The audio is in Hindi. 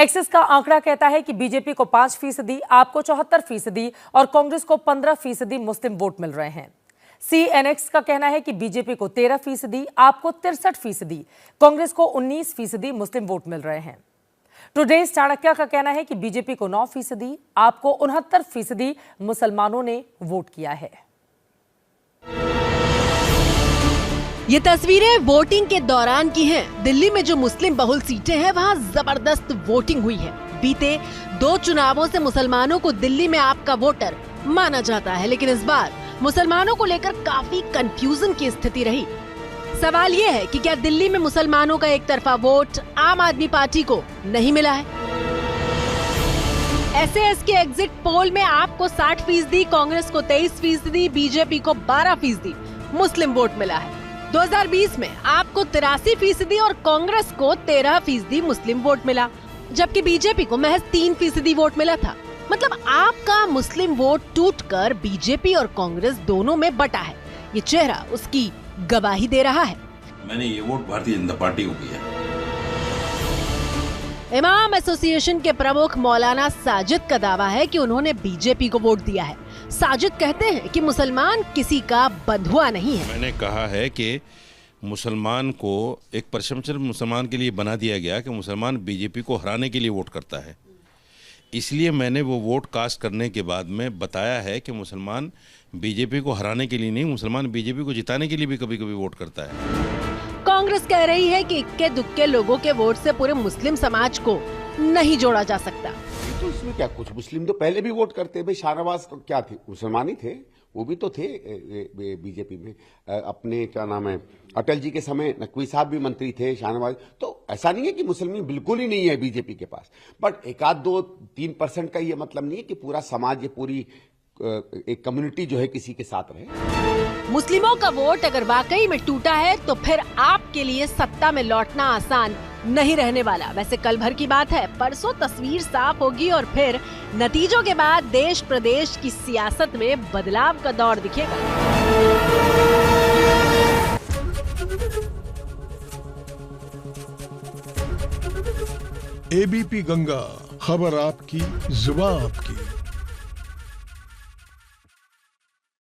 एक्सिस का आंकड़ा कहता है कि बीजेपी को 5%, आपको 74% और कांग्रेस को 15% मुस्लिम वोट मिल रहे हैं। CNX का कहना है कि बीजेपी को 13%, आपको 63%, कांग्रेस को 19% मुस्लिम वोट मिल रहे हैं। टुडेज चाणक्य का कहना है कि बीजेपी को 9%, आपको 69% मुसलमानों ने वोट किया है। ये तस्वीरें वोटिंग के दौरान की हैं। दिल्ली में जो मुस्लिम बहुल सीटें हैं वहाँ जबरदस्त वोटिंग हुई है। बीते 2 चुनावों से मुसलमानों को दिल्ली में आपका वोटर माना जाता है, लेकिन इस बार मुसलमानों को लेकर काफी कंफ्यूजन की स्थिति रही। सवाल ये है कि क्या दिल्ली में मुसलमानों का एक तरफा वोट आम आदमी पार्टी को नहीं मिला है? SAS के एग्जिट पोल में आपको 60%, कांग्रेस को 23%, बीजेपी को 12% मुस्लिम वोट मिला है। 2020 में आपको 83% और कांग्रेस को 13% मुस्लिम वोट मिला, जबकि बीजेपी को महज 3% वोट मिला था। मतलब आपका मुस्लिम वोट टूटकर बीजेपी और कांग्रेस दोनों में बटा है। ये चेहरा उसकी गवाही दे रहा है। मैंने ये वोट भारतीय जनता पार्टी को किया। इमाम एसोसिएशन के प्रमुख मौलाना साजिद का दावा है कि उन्होंने बीजेपी को वोट दिया है। साजिद कहते हैं कि मुसलमान किसी का बंधुआ नहीं है। मैंने कहा है कि मुसलमान को एक परसेप्शन मुसलमान के लिए बना दिया गया कि मुसलमान बीजेपी को हराने के लिए वोट करता है। इसलिए मैंने वो वोट कास्ट करने के बाद में बताया है कि मुसलमान बीजेपी को हराने के लिए नहीं, मुसलमान बीजेपी को जिताने के लिए भी कभी कभी वोट करता है। कांग्रेस कह रही है कि इक्के दुक्के लोगों के वोट से पूरे मुस्लिम समाज को नहीं जोड़ा जा सकता। तो इसमें क्या, कुछ मुस्लिम तो पहले भी वोट करते। भाई शाहनवाज क्या थे, मुसलमान ही थे, वो भी तो थे बीजेपी में। अपने क्या नाम है, अटल जी के समय नकवी साहब भी मंत्री थे, शाहनवाज। तो ऐसा नहीं है कि मुसलमान बिल्कुल ही नहीं है बीजेपी के पास, बट 1-2-3% का ये मतलब नहीं है कि पूरा समाज, ये पूरी एक कम्युनिटी जो है किसी के साथ रहे। मुस्लिमों का वोट अगर वाकई में टूटा है तो फिर आपके लिए सत्ता में लौटना आसान नहीं रहने वाला। वैसे कल भर की बात है, परसों तस्वीर साफ होगी और फिर नतीजों के बाद देश प्रदेश की सियासत में बदलाव का दौर दिखेगा। ABP गंगा, खबर आपकी, जुबान आपकी।